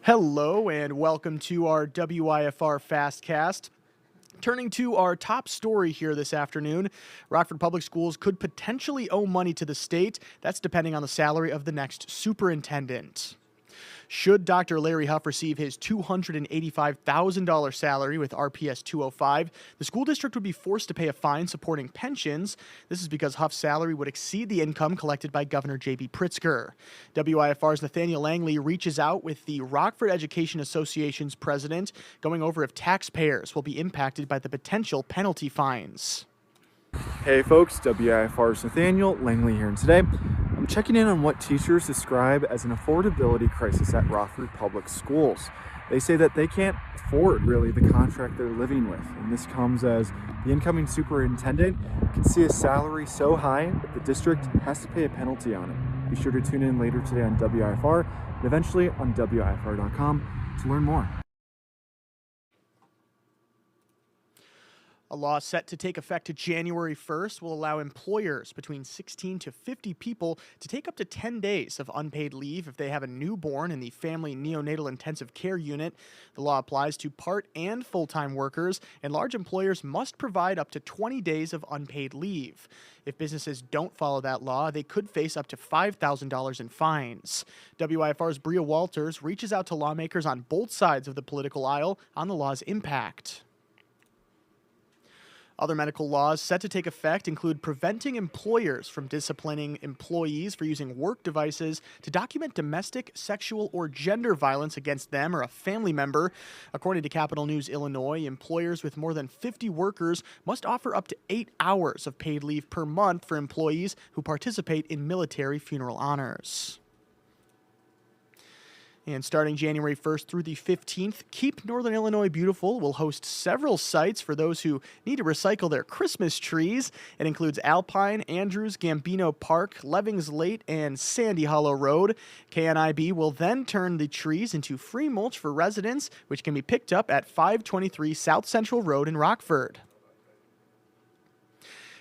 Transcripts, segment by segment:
Hello and welcome to our WIFR FastCast. Turning to our top story here this afternoon, Rockford Public Schools could potentially owe money to the state. That's depending on the salary of the next superintendent. Should Dr. Larry Huff receive his $285,000 salary with RPS 205, the school district would be forced to pay a fine supporting pensions. This is because Huff's salary would exceed the income collected by Governor J.B. Pritzker. WIFR's Nathaniel Langley reaches out with the Rockford Education Association's president, going over if taxpayers will be impacted by the potential penalty fines. Hey folks, WIFR's Nathaniel Langley here, and today I'm checking in on what teachers describe as an affordability crisis at Rockford Public Schools. They say that they can't afford really the contract they're living with, and this comes as the incoming superintendent can see a salary so high that the district has to pay a penalty on it. Be sure to tune in later today on WIFR and eventually on WIFR.com to learn more. A law set to take effect January 1st will allow employers between 16 to 50 people to take up to 10 days of unpaid leave if they have a newborn in the family neonatal intensive care unit. The law applies to part and full-time workers, and large employers must provide up to 20 days of unpaid leave. If businesses don't follow that law, they could face up to $5,000 in fines. WIFR's Bria Walters reaches out to lawmakers on both sides of the political aisle on the law's impact. Other medical laws set to take effect include preventing employers from disciplining employees for using work devices to document domestic, sexual, or gender violence against them or a family member. According to Capital News Illinois, employers with more than 50 workers must offer up to 8 hours of paid leave per month for employees who participate in military funeral honors. And starting January 1st through the 15th, Keep Northern Illinois Beautiful will host several sites for those who need to recycle their Christmas trees. It includes Alpine, Andrews, Gambino Park, Levings Lake, and Sandy Hollow Road. KNIB will then turn the trees into free mulch for residents, which can be picked up at 523 South Central Road in Rockford.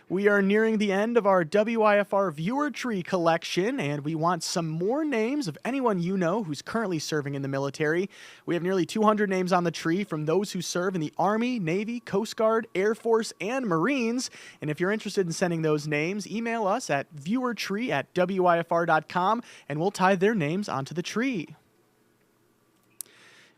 We are nearing the end of our WIFR viewer tree collection, and we want some more names of anyone you know who's currently serving in the military. We have nearly 200 names on the tree from those who serve in the Army, Navy, Coast Guard, Air Force, and Marines. And if you're interested in sending those names, email us at viewertree@wifr.com, and we'll tie their names onto the tree.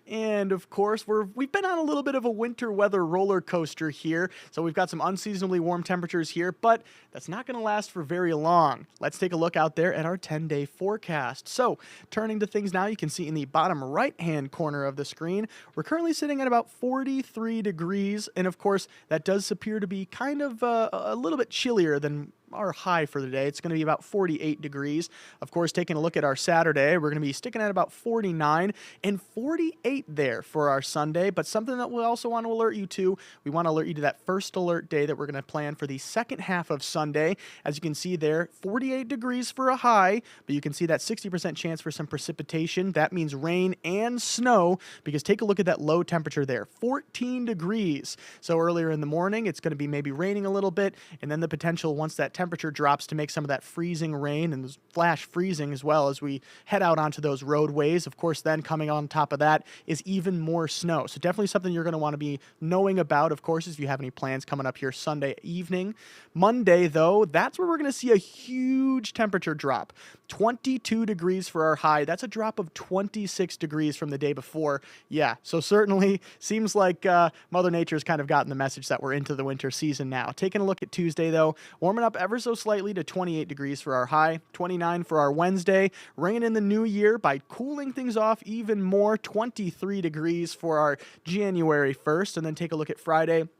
And of course, we've been on a little bit of a winter weather roller coaster here. So we've got some unseasonably warm temperatures here, but that's not going to last for very long. Let's take a look out there at our 10-day forecast. So turning to things now, you can see in the bottom right-hand corner of the screen, we're currently sitting at about 43 degrees. And of course, that does appear to be kind of a little bit chillier than our high for the day. It's going to be about 48 degrees. Of course, taking a look at our Saturday, we're going to be sticking at about 49 and 48 there for our Sunday. But something that we also want to alert you to, we want to alert you to that first alert day that we're going to plan for the second half of Sunday. As you can see there, 48 degrees for a high, but you can see that 60% chance for some precipitation. That means rain and snow, because take a look at that low temperature there, 14 degrees. So earlier in the morning, it's going to be maybe raining a little bit, and then the potential once that temperature drops to make some of that freezing rain and flash freezing as well as we head out onto those roadways. Of course, then coming on top of that is even more snow. So definitely something you're going to want to be knowing about, of course, if you have any plans coming up here Sunday evening. Monday, though, that's where we're going to see a huge temperature drop. 22 degrees for our high. That's a drop of 26 degrees from the day before. Yeah, so certainly seems like Mother Nature's kind of gotten the message that we're into the winter season now. Taking a look at Tuesday, though, warming up ever so slightly to 28 degrees for our high, 29 for our Wednesday, ringing in the new year by cooling things off even more, 23 degrees for our January 1st, and then take a look at Friday.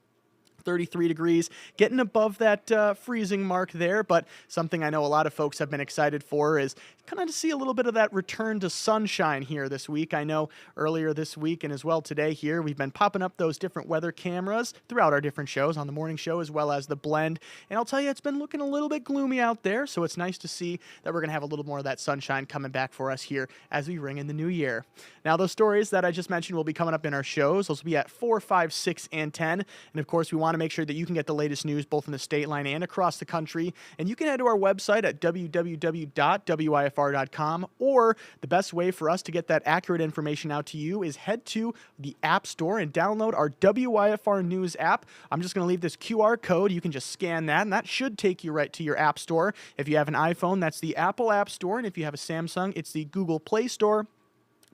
33 degrees, getting above that freezing mark there, but something I know a lot of folks have been excited for is kind of to see a little bit of that return to sunshine here this week. I know earlier this week and as well today here, we've been popping up those different weather cameras throughout our different shows on the morning show as well as the blend, and I'll tell you, it's been looking a little bit gloomy out there, so it's nice to see that we're going to have a little more of that sunshine coming back for us here as we ring in the new year. Now, those stories that I just mentioned will be coming up in our shows. Those will be at 4, 5, 6, and 10, and of course, we want want to make sure that you can get the latest news both in the state line and across the country. And you can head to our website at www.wifr.com, or the best way for us to get that accurate information out to you is head to the App Store and download our WIFR News app. I'm just going to leave this QR code. You can just scan that, and that should take you right to your App Store. If you have an iPhone, that's the Apple App Store, and if you have a Samsung, it's the Google Play Store.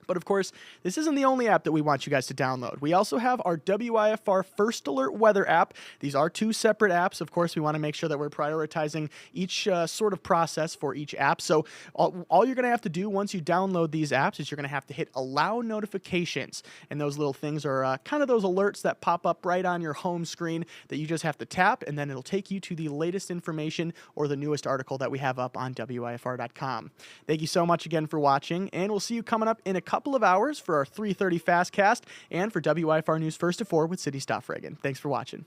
But of course, this isn't the only app that we want you guys to download. We also have our WIFR First Alert Weather app. These are two separate apps. Of course, we want to make sure that we're prioritizing each sort of process for each app. So all you're going to have to do once you download these apps is you're going to have to hit Allow Notifications. And those little things are kind of those alerts that pop up right on your home screen that you just have to tap, and then it'll take you to the latest information or the newest article that we have up on WIFR.com. Thank you so much again for watching, and we'll see you coming up in a couple of hours for our 3:30 FastCast and for WIFR News First to 4 with City Stoffregan. Thanks for watching.